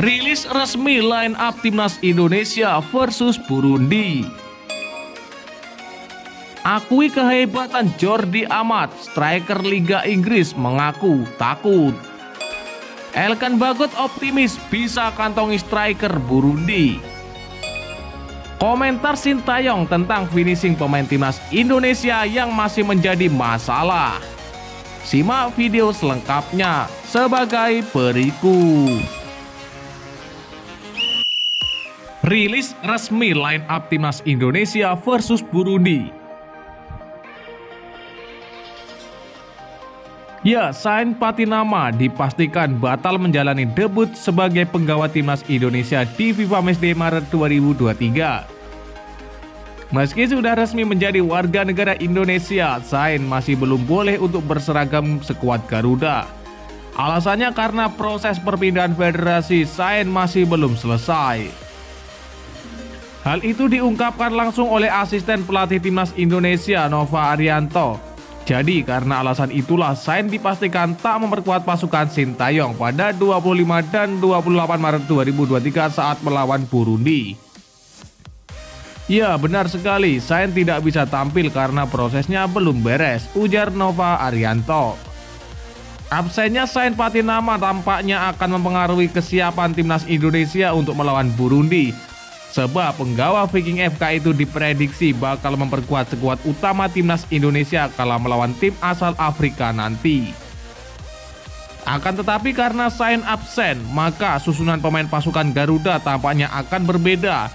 Rilis resmi line up Timnas Indonesia versus Burundi. Akui kehebatan Jordi Amat, striker Liga Inggris mengaku takut. Elkan Bagot optimis bisa kantongi striker Burundi. Komentar Sintayong tentang finishing pemain Timnas Indonesia yang masih menjadi masalah. Simak video selengkapnya sebagai berikut. Rilis resmi line up Timnas Indonesia versus Burundi. Ya, Sain Patinama dipastikan batal menjalani debut sebagai penggawa Timnas Indonesia di FIFA Matchday Maret 2023. Meski sudah resmi menjadi warga negara Indonesia, Sain masih belum boleh untuk berseragam skuad Garuda. Alasannya karena proses perpindahan federasi Sain masih belum selesai. Hal itu diungkapkan langsung oleh asisten pelatih Timnas Indonesia Nova Arianto. Jadi karena alasan itulah Sain dipastikan tak memperkuat pasukan Sintayong pada 25 dan 28 Maret 2023 saat melawan Burundi. Ya, benar sekali, Sain tidak bisa tampil karena prosesnya belum beres, ujar Nova Arianto. Absennya Sain Patinama tampaknya akan mempengaruhi kesiapan Timnas Indonesia untuk melawan Burundi. Sebab penggawa Viking FK itu diprediksi bakal memperkuat skuad utama Timnas Indonesia kala melawan tim asal Afrika nanti. Akan tetapi karena Sain absen, maka susunan pemain pasukan Garuda tampaknya akan berbeda.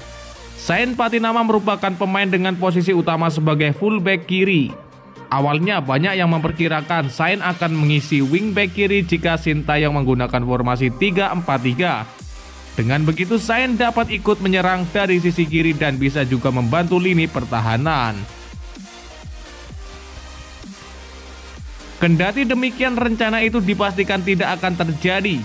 Sain Patinama merupakan pemain dengan posisi utama sebagai fullback kiri. Awalnya banyak yang memperkirakan Sain akan mengisi wingback kiri jika Sintayong menggunakan formasi 3-4-3. Dengan begitu Sain dapat ikut menyerang dari sisi kiri dan bisa juga membantu lini pertahanan. Kendati demikian, rencana itu dipastikan tidak akan terjadi.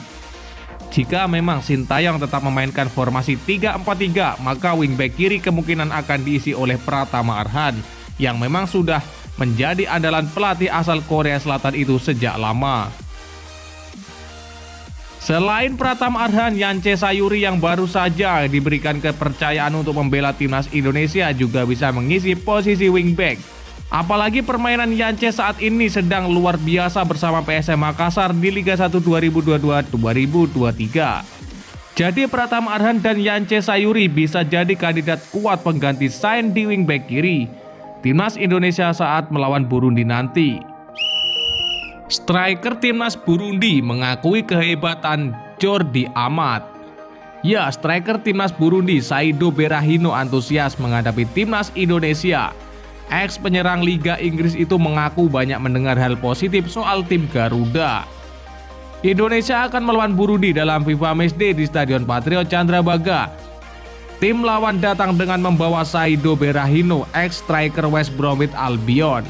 Jika memang Sintayong tetap memainkan formasi 3-4-3, maka wingback kiri kemungkinan akan diisi oleh Pratama Arhan yang memang sudah menjadi andalan pelatih asal Korea Selatan itu sejak lama. Selain Pratama Arhan, Yance Sayuri yang baru saja diberikan kepercayaan untuk membela Timnas Indonesia juga bisa mengisi posisi wingback. Apalagi permainan Yance saat ini sedang luar biasa bersama PSM Makassar di Liga 1 2022-2023. Jadi Pratama Arhan dan Yance Sayuri bisa jadi kandidat kuat pengganti Sain di wingback kiri Timnas Indonesia saat melawan Burundi nanti. Striker Timnas Burundi mengakui kehebatan Jordi Amat. Ya, striker Timnas Burundi Saido Berahino antusias menghadapi Timnas Indonesia. Ex penyerang Liga Inggris itu mengaku banyak mendengar hal positif soal tim Garuda. Indonesia akan melawan Burundi dalam FIFA Matchday di Stadion Patriot Candrabaga. Tim lawan datang dengan membawa Saido Berahino, ex striker West Bromwich Albion.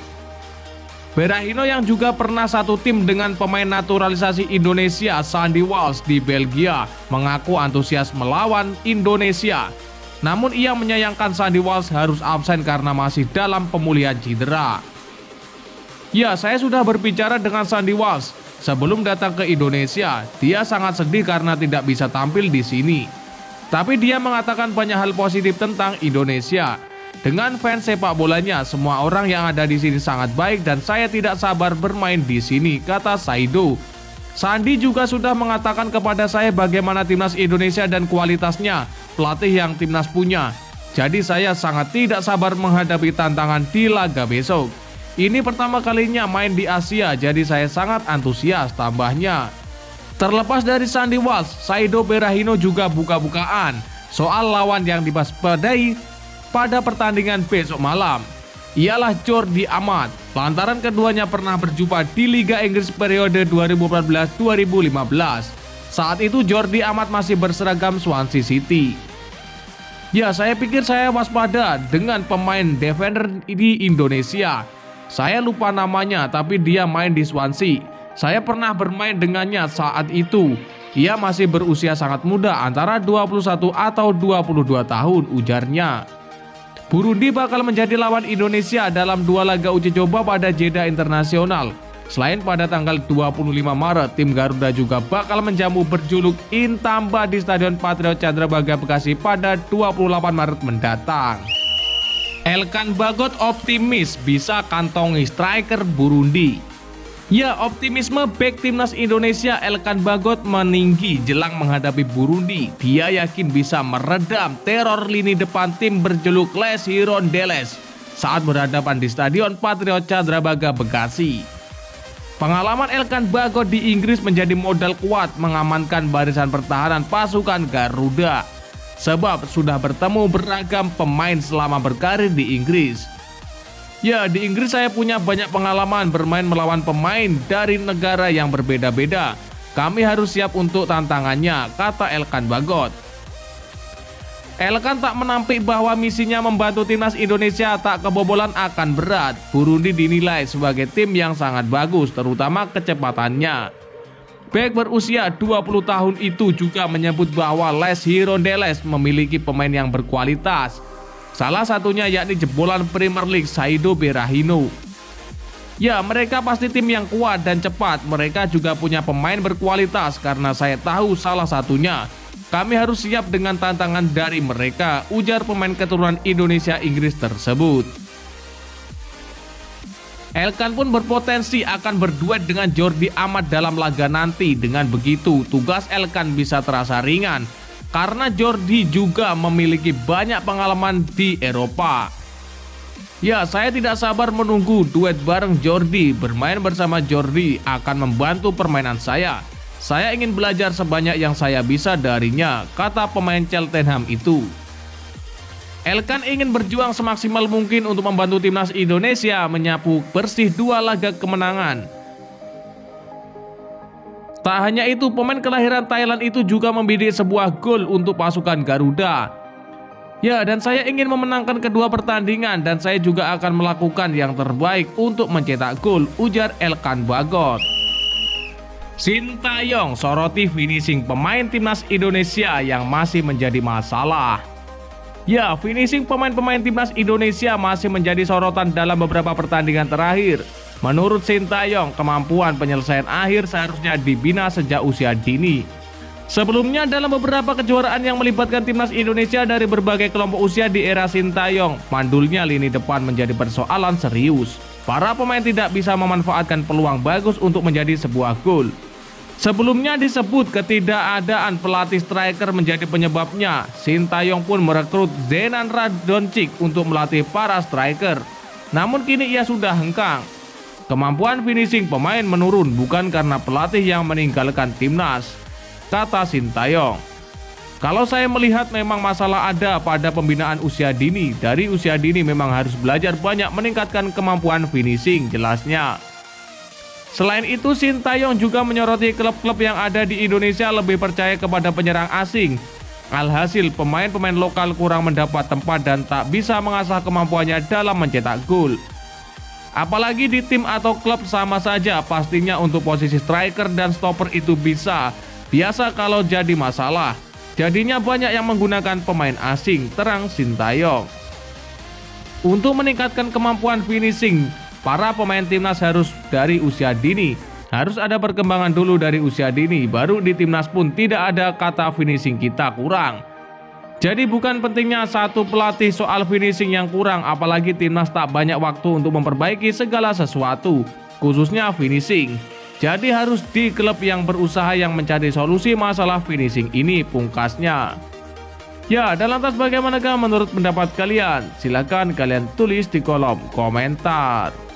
Berahino yang juga pernah satu tim dengan pemain naturalisasi Indonesia Sandy Walsh di Belgia mengaku antusias melawan Indonesia. Namun ia menyayangkan Sandy Walsh harus absen karena masih dalam pemulihan cedera. Ya, saya sudah berbicara dengan Sandy Walsh sebelum datang ke Indonesia. Dia sangat sedih karena tidak bisa tampil di sini. Tapi dia mengatakan banyak hal positif tentang Indonesia. Dengan fans sepak bolanya, semua orang yang ada di sini sangat baik dan saya tidak sabar bermain di sini, kata Saido. Sandi juga sudah mengatakan kepada saya bagaimana Timnas Indonesia dan kualitasnya, pelatih yang Timnas punya. Jadi saya sangat tidak sabar menghadapi tantangan di laga besok. Ini pertama kalinya main di Asia, jadi saya sangat antusias, tambahnya. Terlepas dari Sandy Walsh, Saido Berahino juga buka-bukaan soal lawan yang diwaspadai pada pertandingan besok malam. Ialah Jordi Amat, lantaran keduanya pernah berjumpa di Liga Inggris periode 2014-2015. Saat itu Jordi Amat masih berseragam Swansea City. Ya, saya pikir saya waspada dengan pemain defender di Indonesia. Saya lupa namanya, tapi dia main di Swansea. Saya pernah bermain dengannya saat itu. Ia masih berusia sangat muda, antara 21 atau 22 tahun, ujarnya. Burundi bakal menjadi lawan Indonesia dalam 2 laga uji coba pada jeda internasional. Selain pada tanggal 25 Maret, tim Garuda juga bakal menjamu berjuluk Intamba di Stadion Patriot Candrabaga Bekasi pada 28 Maret mendatang. Elkan Bagot optimis bisa kantongi striker Burundi. Ya, optimisme bek timnas Indonesia Elkan Bagot meninggi jelang menghadapi Burundi. Dia yakin bisa meredam teror lini depan tim berjuluk Les Hirondelles saat berhadapan di Stadion Patriot Candrabaga Bekasi. Pengalaman Elkan Bagot di Inggris menjadi modal kuat mengamankan barisan pertahanan pasukan Garuda. Sebab sudah bertemu beragam pemain selama berkarir di Inggris. Ya, di Inggris saya punya banyak pengalaman bermain melawan pemain dari negara yang berbeda-beda. Kami harus siap untuk tantangannya, kata Elkan Bagot. Elkan tak menampik bahwa misinya membantu timnas Indonesia tak kebobolan akan berat. Burundi dinilai sebagai tim yang sangat bagus, terutama kecepatannya. Bek berusia 20 tahun itu juga menyebut bahwa Les Hirondelles memiliki pemain yang berkualitas. Salah satunya yakni jebolan Premier League Saido Berahino. Ya, mereka pasti tim yang kuat dan cepat. Mereka juga punya pemain berkualitas karena saya tahu salah satunya. Kami harus siap dengan tantangan dari mereka, ujar pemain keturunan Indonesia Inggris tersebut. Elkan pun berpotensi akan berduet dengan Jordi Amat dalam laga nanti. Dengan begitu, tugas Elkan bisa terasa ringan karena Jordi juga memiliki banyak pengalaman di Eropa. Ya, saya tidak sabar menunggu duet bareng Jordi. Bermain bersama Jordi akan membantu permainan saya. Saya ingin belajar sebanyak yang saya bisa darinya, kata pemain Cheltenham itu. Elkan ingin berjuang semaksimal mungkin untuk membantu timnas Indonesia menyapu bersih 2 laga kemenangan. Tak hanya itu, pemain kelahiran Thailand itu juga membidik sebuah gol untuk pasukan Garuda. Ya, dan saya ingin memenangkan kedua pertandingan dan saya juga akan melakukan yang terbaik untuk mencetak gol, ujar Elkan Bagot. Sintayong soroti finishing pemain timnas Indonesia yang masih menjadi masalah. Ya, finishing pemain-pemain timnas Indonesia masih menjadi sorotan dalam beberapa pertandingan terakhir. Menurut Sintayong, kemampuan penyelesaian akhir seharusnya dibina sejak usia dini. Sebelumnya dalam beberapa kejuaraan yang melibatkan timnas Indonesia dari berbagai kelompok usia di era Sintayong, mandulnya lini depan menjadi persoalan serius. Para pemain tidak bisa memanfaatkan peluang bagus untuk menjadi sebuah gol. Sebelumnya disebut ketidakadaan pelatih striker menjadi penyebabnya. Sintayong pun merekrut Zenan Radonjic untuk melatih para striker. Namun kini ia sudah hengkang. Kemampuan finishing pemain menurun bukan karena pelatih yang meninggalkan timnas, kata Sintayong. Kalau saya melihat memang masalah ada pada pembinaan usia dini. Dari usia dini memang harus belajar banyak meningkatkan kemampuan finishing, jelasnya. Selain itu, Sintayong juga menyoroti klub-klub yang ada di Indonesia lebih percaya kepada penyerang asing. Alhasil, pemain-pemain lokal kurang mendapat tempat dan tak bisa mengasah kemampuannya dalam mencetak gol. Apalagi di tim atau klub sama saja, pastinya untuk posisi striker dan stopper itu bisa. Biasa kalau jadi masalah. Jadinya banyak yang menggunakan pemain asing, terang Sintayong. Untuk meningkatkan kemampuan finishing, para pemain timnas harus dari usia dini. Harus ada perkembangan dulu dari usia dini, baru di timnas pun tidak ada kata finishing kita kurang. Jadi bukan pentingnya satu pelatih soal finishing yang kurang, apalagi timnas tak banyak waktu untuk memperbaiki segala sesuatu, khususnya finishing. Jadi harus di klub yang berusaha yang mencari solusi masalah finishing ini, pungkasnya. Ya, dan lantas bagaimanakah menurut pendapat kalian? Silakan kalian tulis di kolom komentar.